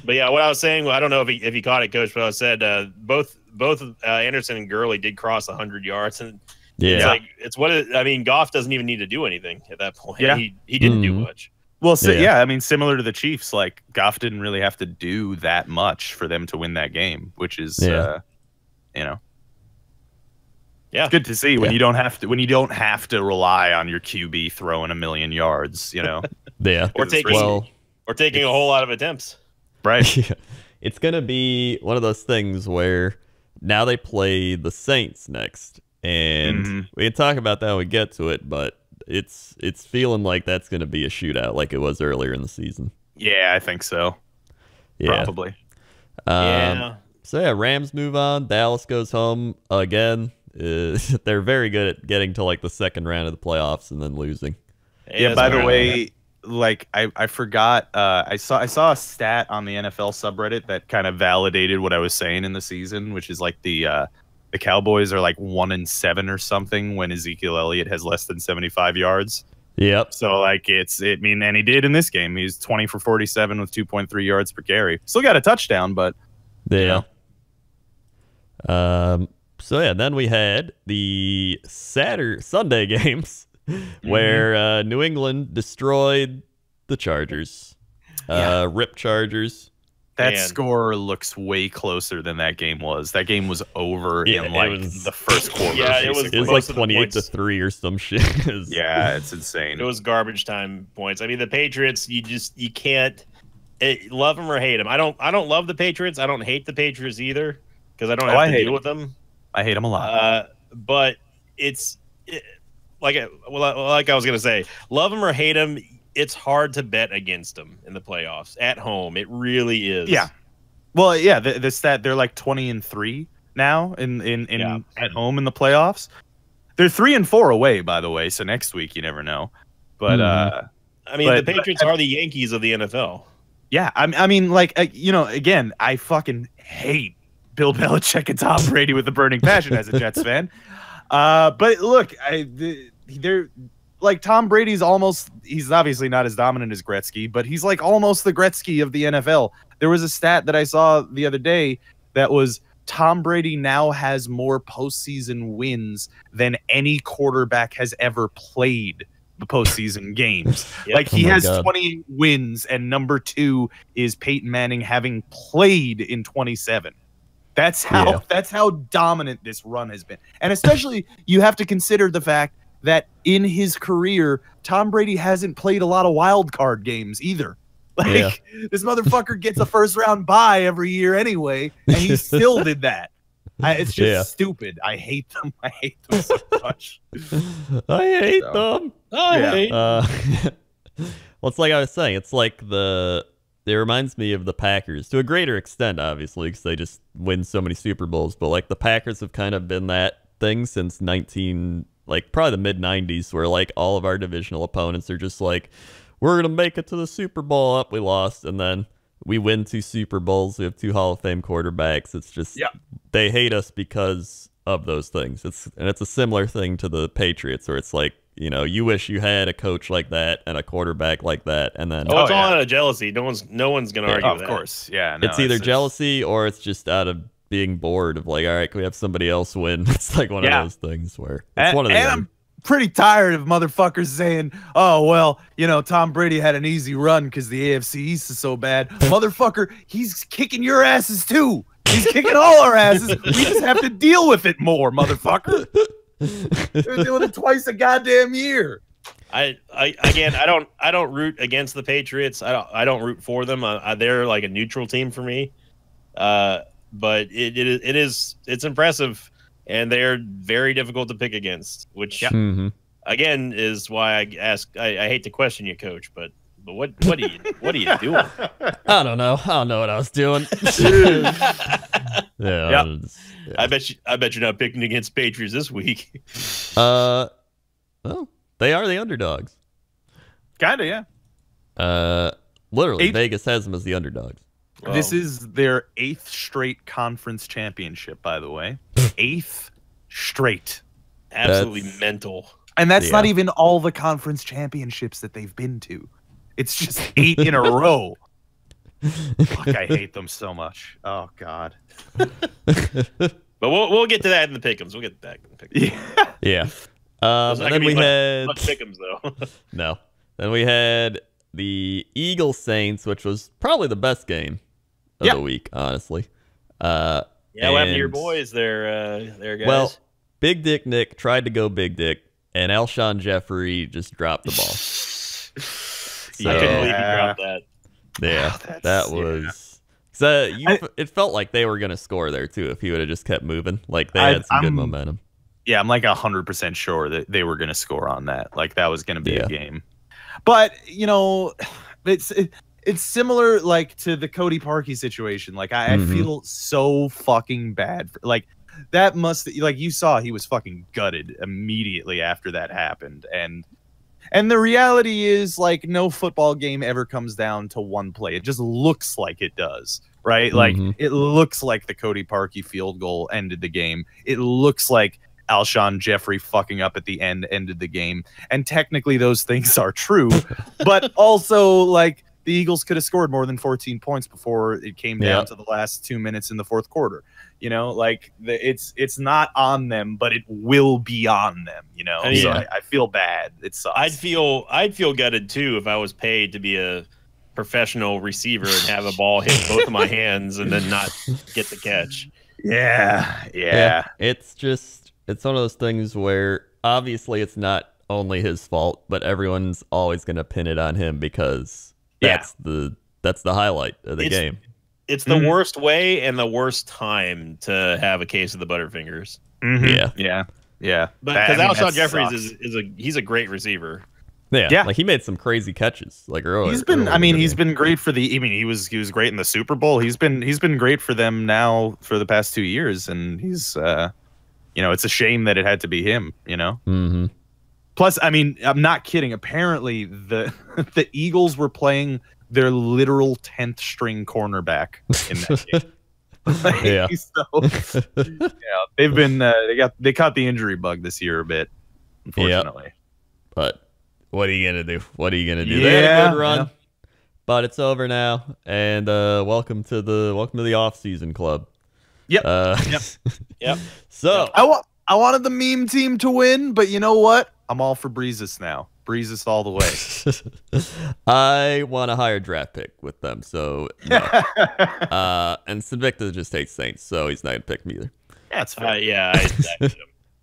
but yeah, what I was saying, I don't know if you caught it, Coach, but I said both Anderson and Gurley did cross 100 yards, and I mean, Goff doesn't even need to do anything at that point. Yeah, he didn't do much. Well, I mean, similar to the Chiefs, like Goff didn't really have to do that much for them to win that game, which is you know. Yeah, it's good to see when you don't have to rely on your QB throwing 1,000,000 yards, you know. or taking a whole lot of attempts. Right. Yeah. It's gonna be one of those things where now they play the Saints next, and we can talk about that when we get to it, but it's feeling like that's gonna be a shootout like it was earlier in the season. Yeah, I think so. Yeah. Probably. So yeah, Rams move on. Dallas goes home again. They're very good at getting to like the second round of the playoffs and then losing. Yeah, by the way, like I forgot, I saw a stat on the NFL subreddit that kind of validated what I was saying in the season, which is like the Cowboys are like 1-7 or something when Ezekiel Elliott has less than 75 yards. Yep. So like and he did in this game. He's 20 for 47 with 2.3 yards per carry. Still got a touchdown, but you know. So yeah, then we had the Sunday games where New England destroyed the Chargers. Rip Chargers. That score looks way closer than that game was. That game was over in like the first quarter. Yeah, it was like 28-3 or some shit. Yeah, it's insane. It was garbage time points. I mean, the Patriots, you can't love them or hate them. I don't love the Patriots. I don't hate the Patriots either because I don't have to deal with them. I hate them a lot. But like I was gonna say, love them or hate them. It's hard to bet against them in the playoffs at home. It really is. Yeah. Well, yeah. The stat, they're like 20-3 now in at home in the playoffs. They're 3-4 away, by the way. So next week, you never know. But I mean, the Patriots are the Yankees of the NFL. Yeah. I mean, like again, I fucking hate Bill Belichick and Tom Brady with a burning passion as a Jets fan. But look, they're. Like Tom Brady's he's obviously not as dominant as Gretzky, but he's like almost the Gretzky of the NFL. There was a stat that I saw the other day that was Tom Brady now has more postseason wins than any quarterback has ever played the postseason games. Yep. Like he has 20 wins, and number 2 is Peyton Manning having played in 27. That's how dominant this run has been. And especially you have to consider the fact that in his career, Tom Brady hasn't played a lot of wild card games either. Like this motherfucker gets a first round bye every year anyway, and he still did that. It's just stupid. I hate them. I hate them so much. I hate them. Well, it's like I was saying. It's like it reminds me of the Packers to a greater extent, obviously, because they just win so many Super Bowls. But like the Packers have kind of been that thing since probably the mid-90s, where like all of our divisional opponents are just like, we're gonna make it to the Super Bowl. We lost, and then we win 2 Super Bowls. We have 2 Hall of Fame quarterbacks. It's just they hate us because of those things. It's a similar thing to the Patriots, where it's like, you wish you had a coach like that and a quarterback like that, and then it's all out of jealousy. No one's gonna argue with that. Of course, yeah. No, it's either jealousy or it's just out of being bored of like, all right, can we have somebody else win? It's like one of those things where it's one of the I'm pretty tired of motherfuckers saying, oh, well, Tom Brady had an easy run because the AFC East is so bad. Motherfucker, he's kicking your asses too. He's kicking all our asses. We just have to deal with it more, motherfucker. They're doing it twice a goddamn year. I don't root against the Patriots. I don't root for them. They're like a neutral team for me. But it's impressive, and they're very difficult to pick against, which again is why I ask. I hate to question you, Coach, but what are you doing? I don't know what I was doing. I bet you're not picking against Patriots this week. Well, they are the underdogs. Kinda, yeah. Literally, Vegas has them as the underdogs. Well, this is their 8th straight conference championship, by the way. 8th straight. Absolutely mental. And that's not even all the conference championships that they've been to. It's just 8 in a row. Fuck, I hate them so much. Oh, God. But we'll get to that in the pick'ems. We'll get to that in the pick'ems. Yeah. And then we had much pick'ems though. No. Then we had the Eagles Saints, which was probably the best game of the week, honestly. What happened to your boys there, guys? Well, Big Dick Nick tried to go Big Dick, and Alshon Jeffrey just dropped the ball. I couldn't believe he dropped that. Yeah, that was. It felt like they were going to score there too if he would have just kept moving. Like they had some good momentum. Yeah, I'm like 100% sure that they were going to score on that. Like that was going to be a game. But it's similar like to the Cody Parkey situation. Like I feel so fucking bad for, like that must, like you saw, he was fucking gutted immediately after that happened. And the reality is, like, no football game ever comes down to one play. It just looks like it does, right? Like, it looks like the Cody Parkey field goal ended the game. It looks like Alshon Jeffrey fucking up at the end ended the game. And technically those things are true. But also, like, the Eagles could have scored more than 14 points before it came down to the last 2 minutes in the fourth quarter. You know, like it's not on them, but it will be on them. You know, so I feel bad. It sucks. I'd feel gutted too if I was paid to be a professional receiver and have a ball hit both of my hands and then not get the catch. Yeah. It's one of those things where obviously it's not only his fault, but everyone's always going to pin it on him because that's the highlight of the game. It's the worst way and the worst time to have a case of the Butterfingers. Yeah. But because Alshon Jeffries he's a great receiver. Yeah, like he made some crazy catches like earlier. He's been great for he was great in the Super Bowl. He's been great for them now for the past 2 years, and he's it's a shame that it had to be him. Mm-hmm. Plus, I'm not kidding. Apparently, the Eagles were playing their literal 10th string cornerback in that game. They've been they caught the injury bug this year a bit, unfortunately. But what are you gonna do? They had a good run, but it's over now. And welcome to the off-season club. Yep. So I wanted the meme team to win, but you know what? I'm all for Breezes now. Breezes all the way. I want a higher draft pick with them, so no. And Sinvicta just hates Saints, so he's not gonna pick me either. That's fair. I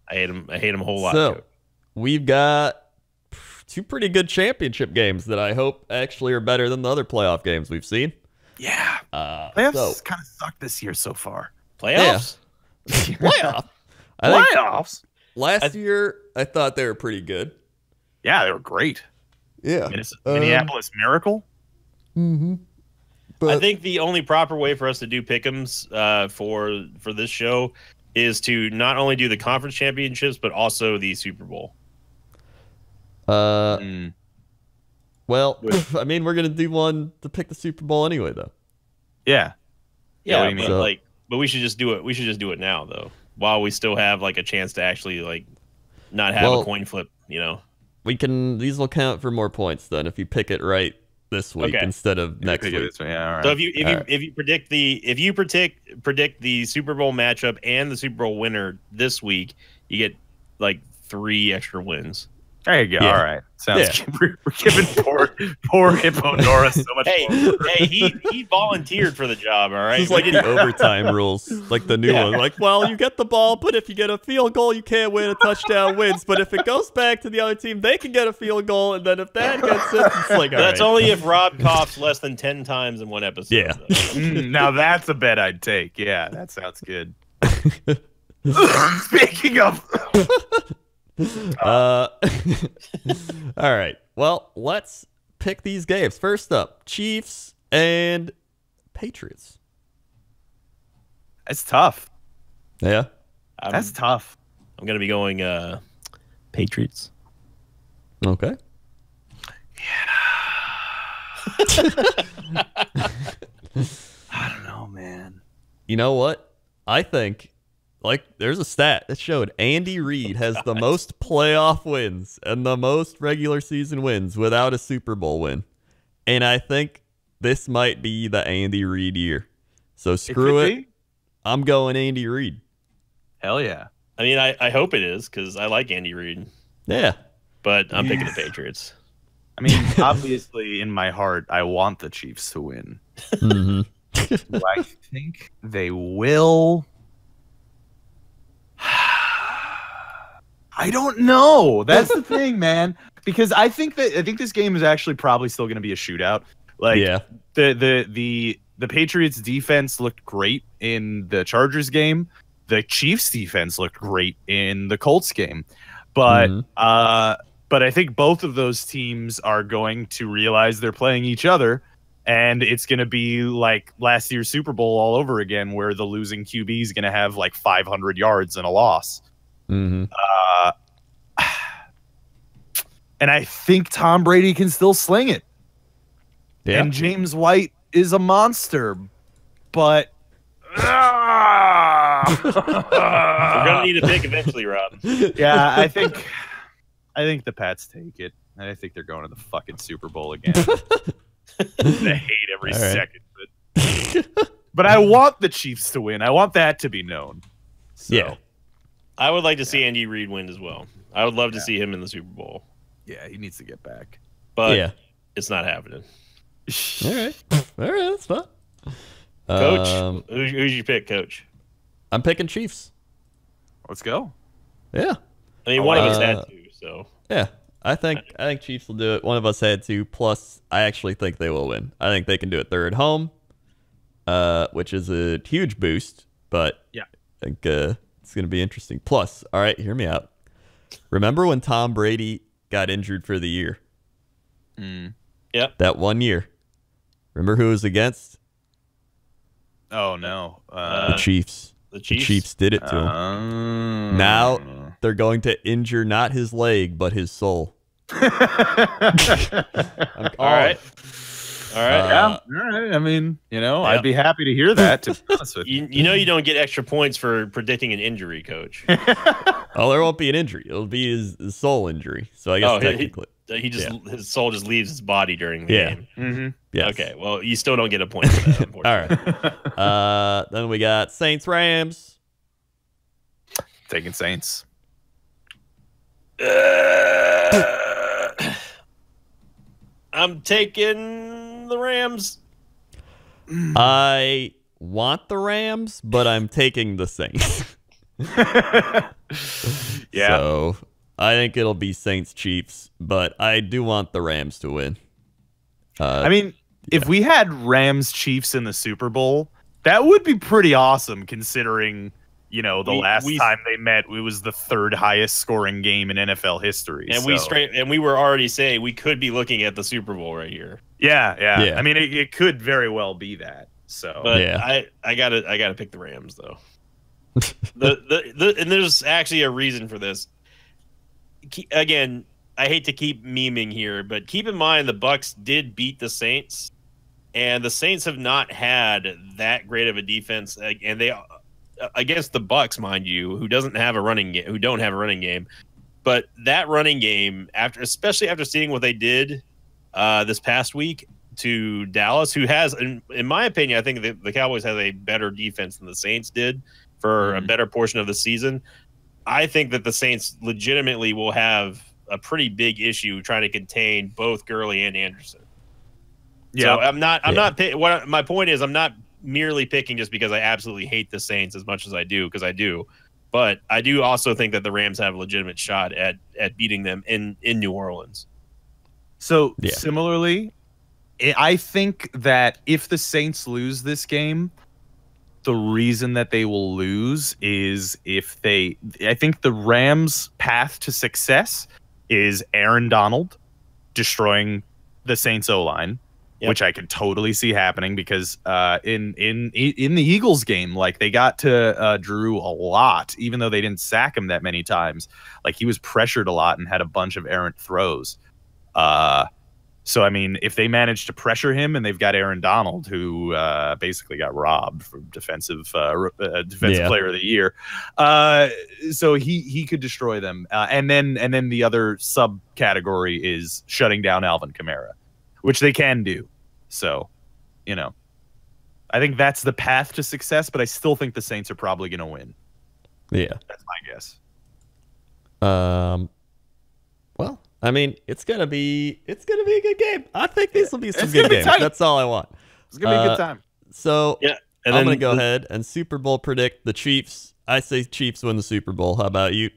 hate him. I hate him a whole lot. So we've got 2 pretty good championship games that I hope actually are better than the other playoff games we've seen. Yeah. Playoffs kind of suck this year so far. Playoffs? Yeah. Playoffs? Last year, I thought they were pretty good. Yeah, they were great. Yeah. Minneapolis Miracle? Mm-hmm. I think the only proper way for us to do pick'ems for this show is to not only do the conference championships, but also the Super Bowl. Well, I mean, we're gonna do one to pick the Super Bowl anyway, though. Yeah. But we should just do it. We should just do it now, though, while we still have like a chance to actually not have a coin flip. We can. These will count for more points then if you pick it right this week instead of next week. Yeah, all right. So if you predict the Super Bowl matchup and the Super Bowl winner this week, you get 3 extra wins. There you go. Yeah. All right. Sounds good. We're giving poor Hippo Norris so much. Hey, he volunteered for the job. All right. It's like the overtime rules, like the new one. You get the ball, but if you get a field goal, you can't win. A touchdown wins. But if it goes back to the other team, they can get a field goal, and then if that gets it, it's like that's only if Rob coughs less than 10 times in one episode. Yeah. Now that's a bet I'd take. Yeah, that sounds good. Speaking of. All right. Well, let's pick these games. First up, Chiefs and Patriots. That's tough. Yeah. That's tough. I'm going to be going Patriots. Okay. Yeah. I don't know, man. You know what? I think there's a stat that showed Andy Reid has the most playoff wins and the most regular season wins without a Super Bowl win. And I think this might be the Andy Reid year. So screw it. I'm going Andy Reid. Hell yeah. I mean, I hope it is because I like Andy Reid. Yeah. But I'm picking the Patriots. I mean, obviously, in my heart, I want the Chiefs to win. Mm-hmm. Do I think they will? I don't know. That's the thing, man. Because I think this game is actually probably still going to be a shootout. The Patriots defense looked great in the Chargers game. The Chiefs defense looked great in the Colts game. But but I think both of those teams are going to realize they're playing each other, and it's going to be like last year's Super Bowl all over again, where the losing QB is going to have 500 yards and a loss. Mm-hmm. And I think Tom Brady can still sling it. Yeah. And James White is a monster, but we're gonna need a pick eventually, Rob. Yeah, I think the Pats take it, and I think they're going to the fucking Super Bowl again. I hate every second of it. But I want the Chiefs to win. I want that to be known. So. Yeah. I would like to see Andy Reid win as well. I would love to see him in the Super Bowl. Yeah, he needs to get back. But it's not happening. All right, that's fine. Coach, who's your pick, Coach? I'm picking Chiefs. Let's go. Yeah. I mean, one of us had to, so. Yeah, I think Chiefs will do it. One of us had to. Plus, I actually think they will win. I think they can do it. They're at home, which is a huge boost. But yeah, I think it's going to be interesting. Plus, all right, hear me out. Remember when Tom Brady got injured for the year? Yep. That 1 year. Remember who it was against? Oh no, the Chiefs. The Chiefs? The Chiefs did it to him. Now they're going to injure not his leg but his soul. All right. Yeah. All right. I mean, I'd be happy to hear that. To be honest with you. You don't get extra points for predicting an injury, Coach. Oh, there won't be an injury. It'll be his soul injury. So I guess technically. His soul just leaves his body during the game. Mm-hmm. Yes. Okay. Well, you still don't get a point for that, unfortunately. All right. Then we got Saints Rams. Taking Saints. I'm taking the Rams. I want the Rams, but I'm taking the Saints. Yeah. So I think it'll be Saints Chiefs, but I do want the Rams to win. I mean, if we had Rams Chiefs in the Super Bowl, that would be pretty awesome considering, the last time they met, it was the third highest scoring game in NFL history. And we were already saying we could be looking at the Super Bowl right here. Yeah. I mean, it could very well be that. So, but I gotta pick the Rams though. And there's actually a reason for this. Again, I hate to keep memeing here, but keep in mind the Bucs did beat the Saints, and the Saints have not had that great of a defense, and they against the Bucs, mind you, who don't have a running game, but that running game especially after seeing what they did this past week to Dallas, who has, in my opinion, I think the Cowboys have a better defense than the Saints did for a better portion of the season. I think that the Saints legitimately will have a pretty big issue trying to contain both Gurley and Anderson. Yeah, so my point is, I'm not merely picking just because I absolutely hate the Saints as much as I do, because I do, but I do also think that the Rams have a legitimate shot at beating them in New Orleans. So similarly, I think that if the Saints lose this game, the reason that they will lose is I think the Rams' path to success is Aaron Donald destroying the Saints O-line, which I could totally see happening because in the Eagles game, like, they got to Drew a lot, even though they didn't sack him that many times. Like, he was pressured a lot and had a bunch of errant throws. So, I mean, if they manage to pressure him, and they've got Aaron Donald, who basically got robbed from defensive player of the year, so he could destroy them. And then the other subcategory is shutting down Alvin Kamara, which they can do. So, I think that's the path to success, but I still think the Saints are probably going to win. Yeah, that's my guess. Well, I mean, it's gonna be a good game. I think these will be some good games. That's all I want. It's gonna be a good time. So I'm gonna go ahead and Super Bowl predict the Chiefs. I say Chiefs win the Super Bowl. How about you?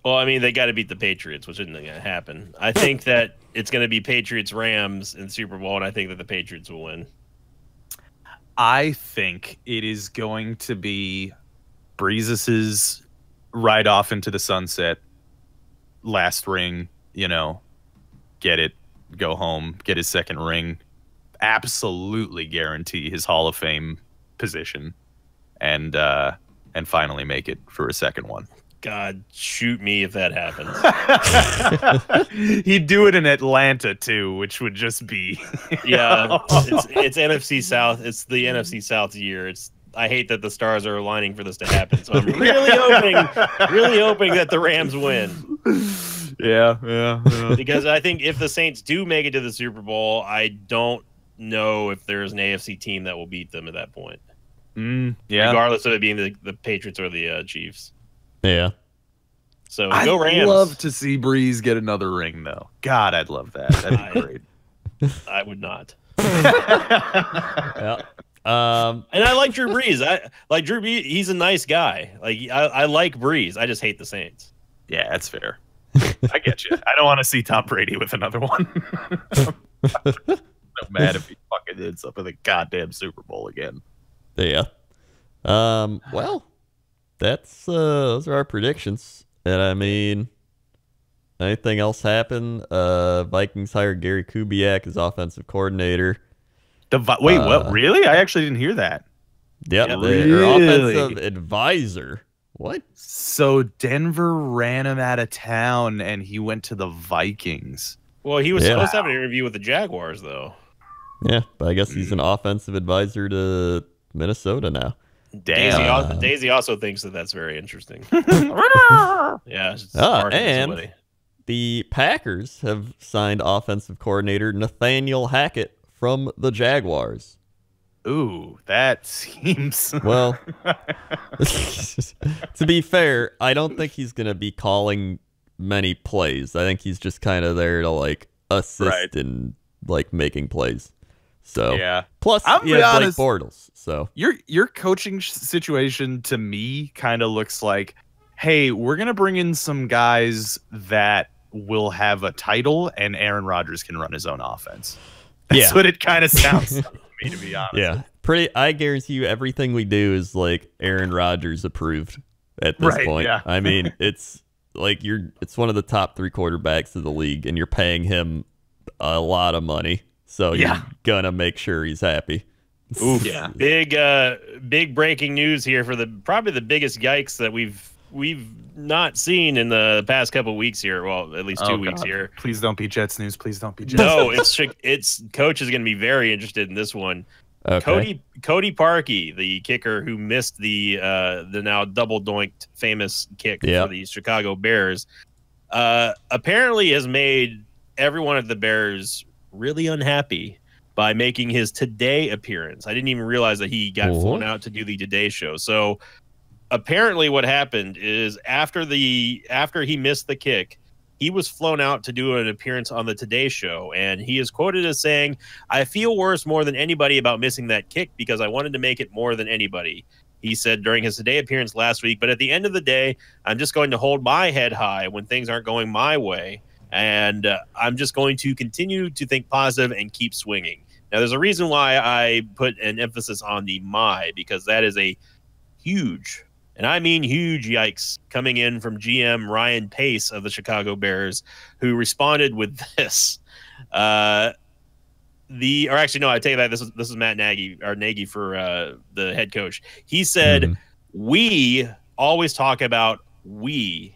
Well, I mean, they got to beat the Patriots, which isn't going to happen. I think that it's going to be Patriots-Rams in Super Bowl, and I think that the Patriots will win. I think it is going to be Brees's ride off into the sunset, last ring, get it, go home, get his second ring, absolutely guarantee his Hall of Fame position, and finally make it for a second one. God, shoot me if that happens. He'd do it in Atlanta too, which would just be it's NFC South. It's the NFC South year. I hate that the stars are aligning for this to happen. So I'm really hoping that the Rams win. Yeah. Because I think if the Saints do make it to the Super Bowl, I don't know if there's an AFC team that will beat them at that point. Yeah. Regardless of it being the Patriots or the Chiefs. Yeah. So go Rams. I'd love to see Brees get another ring, though. God, I'd love that. That'd be great. I would not. Yeah. And I like Drew Brees. I like Drew Brees. He's a nice guy. Like I like Brees. I just hate the Saints. Yeah, that's fair. I get you. I don't want to see Tom Brady with another one. I'm mad if he fucking ends up in the goddamn Super Bowl again. Yeah. Well, that's those are our predictions. And I mean, anything else happen? Vikings hired Gary Kubiak as offensive coordinator. Wait, what? Really? I actually didn't hear that. Yep, Yeah, their offensive advisor. What? So Denver ran him out of town, and he went to the Vikings. Well, he was supposed to have an interview with the Jaguars, though. Yeah, but I guess he's an offensive advisor to Minnesota now. Damn. Daisy also thinks that that's very interesting. Yeah. And the Packers have signed offensive coordinator Nathaniel Hackett from the Jaguars. Ooh, that seems... Well, to be fair, I don't think he's going to be calling many plays. I think he's just kind of there to, like, assist in, like, making plays. So, yeah. Plus, he has Blake Bortles. So, your coaching situation to me kind of looks like, hey, we're going to bring in some guys that will have a title, and Aaron Rodgers can run his own offense. That's what it kind of sounds like to me, to be honest. Yeah. I guarantee you everything we do is like Aaron Rodgers approved at this point. Yeah. I mean, it's like it's one of the top 3 quarterbacks of the league, and you're paying him a lot of money. So you're gonna make sure he's happy. Oof. Yeah. Big breaking news here for probably the biggest yikes that we've not seen in the past couple of weeks here. Well, at least 2 weeks here. Please don't be Jets news. Please don't be Jets. No, it's coach is going to be very interested in this one. Okay. Cody Parkey, the kicker who missed the now double doinked famous kick for the Chicago Bears, apparently has made everyone at the Bears really unhappy by making his Today appearance. I didn't even realize that he got flown out to do the Today show. So apparently what happened is after he missed the kick, he was flown out to do an appearance on the Today show, and he is quoted as saying, "I feel worse more than anybody about missing that kick because I wanted to make it more than anybody." He said during his Today appearance last week, "But at the end of the day, I'm just going to hold my head high when things aren't going my way, and I'm just going to continue to think positive and keep swinging." Now, there's a reason why I put an emphasis on the "my," because that is a huge, and I mean huge, yikes coming in from GM Ryan Pace of the Chicago Bears, who responded with this. I take that. This is Matt Nagy for the head coach. He said, "We always talk about we.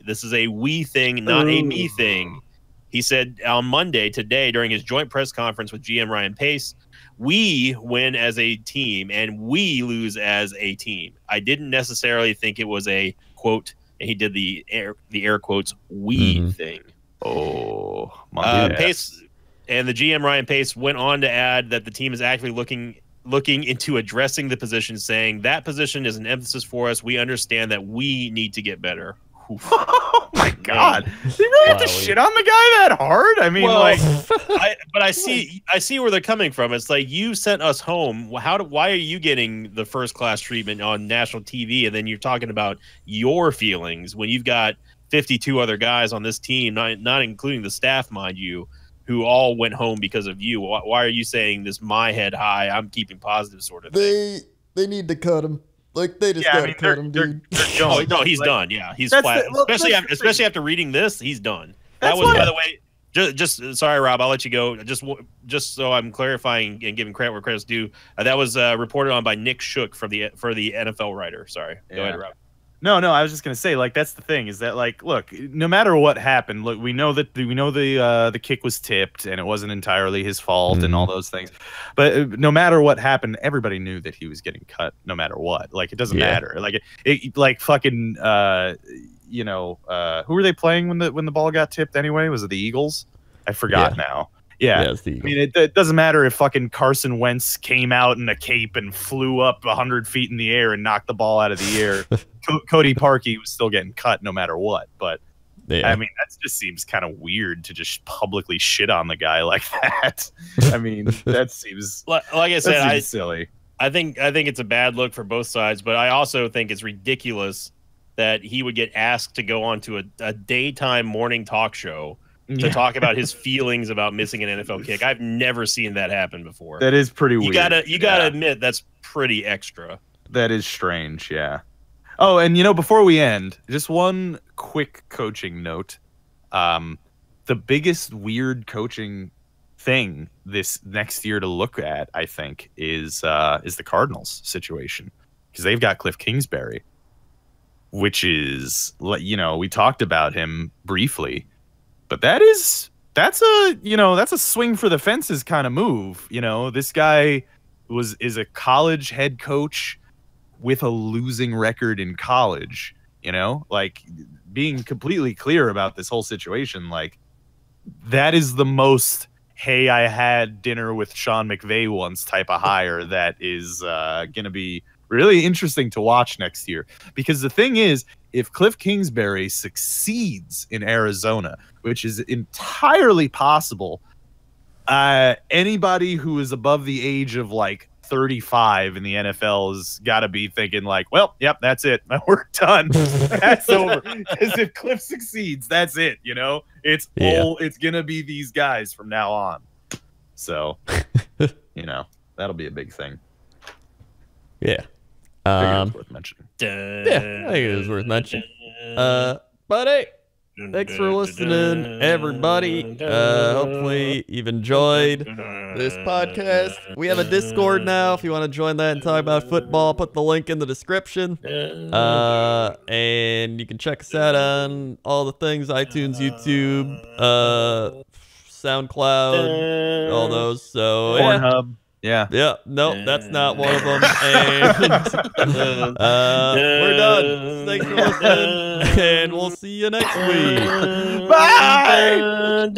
This is a we thing, not a me thing." He said on Monday, today, during his joint press conference with GM Ryan Pace, "We win as a team and we lose as a team. I didn't necessarily think it was a quote," and he did the air quotes, "we" thing. Oh, Pace and the GM Ryan Pace went on to add that the team is actually looking into addressing the position, saying that position is an emphasis for us. We understand that we need to get better. Oh my God! Did you really have to shit on the guy that hard? I mean, I see where they're coming from. It's like, you sent us home. Why are you getting the first class treatment on national TV, and then you're talking about your feelings when you've got 52 other guys on this team, not including the staff, mind you, who all went home because of you? Why are you saying this "my head high, I'm keeping positive" sort of thing? They need to cut him. Like, they just gotta cut him, dude. No, he's done. Yeah, he's flat. Especially after reading this, he's done. That was, by the way, just sorry, Rob, I'll let you go. Just so I'm clarifying and giving credit where credit's due. That was reported on by Nick Shook for the NFL writer. Sorry, go ahead, Rob. No, I was just gonna say, like, that's the thing, is that, like, look, no matter what happened, look, we know the kick was tipped and it wasn't entirely his fault and all those things, but no matter what happened, everybody knew that he was getting cut, no matter what. Like, it doesn't matter. Like, like fucking, who were they playing when the ball got tipped anyway? Was it the Eagles? I forgot now. Yeah, Yeah, it's the Eagles. I mean, it doesn't matter if fucking Carson Wentz came out in a cape and flew up 100 feet in the air and knocked the ball out of the air. Cody Parkey was still getting cut no matter what. But Yeah. I mean, that just seems kind of weird to just publicly shit on the guy like that. I mean, that seems like I said, silly. I think it's a bad look for both sides, but I also think it's ridiculous that he would get asked to go on to a daytime morning talk show to talk about his feelings about missing an NFL kick. I've never seen that happen before. That is pretty weird. You gotta admit that's pretty extra. That is strange, yeah. Oh, and before we end, just one quick coaching note. The biggest weird coaching thing this next year to look at, I think, is the Cardinals situation, because they've got Cliff Kingsbury, which is, we talked about him briefly. But that's a swing for the fences kind of move. This guy is a college head coach with a losing record in college. Like, being completely clear about this whole situation. Like, that is the most, hey, I had dinner with Sean McVay once type of hire that is gonna be really interesting to watch next year. Because the thing is, if Cliff Kingsbury succeeds in Arizona, which is entirely possible, anybody who is above the age of like 35 in the NFL has got to be thinking like, well, yep, that's it. We're done. That's over. Because if Cliff succeeds, that's it. It's going to be these guys from now on. So, that'll be a big thing. Yeah. It's worth mentioning. Yeah, I think it was worth mentioning. But hey, thanks for listening, everybody. Hopefully you've enjoyed this podcast. We have a Discord now. If you want to join that and talk about football, put the link in the description. And you can check us out on all the things: iTunes, YouTube, SoundCloud, all those. So Pornhub. Yeah. No, that's not one of them. And we're done. Thanks for listening, and we'll see you next week. Bye.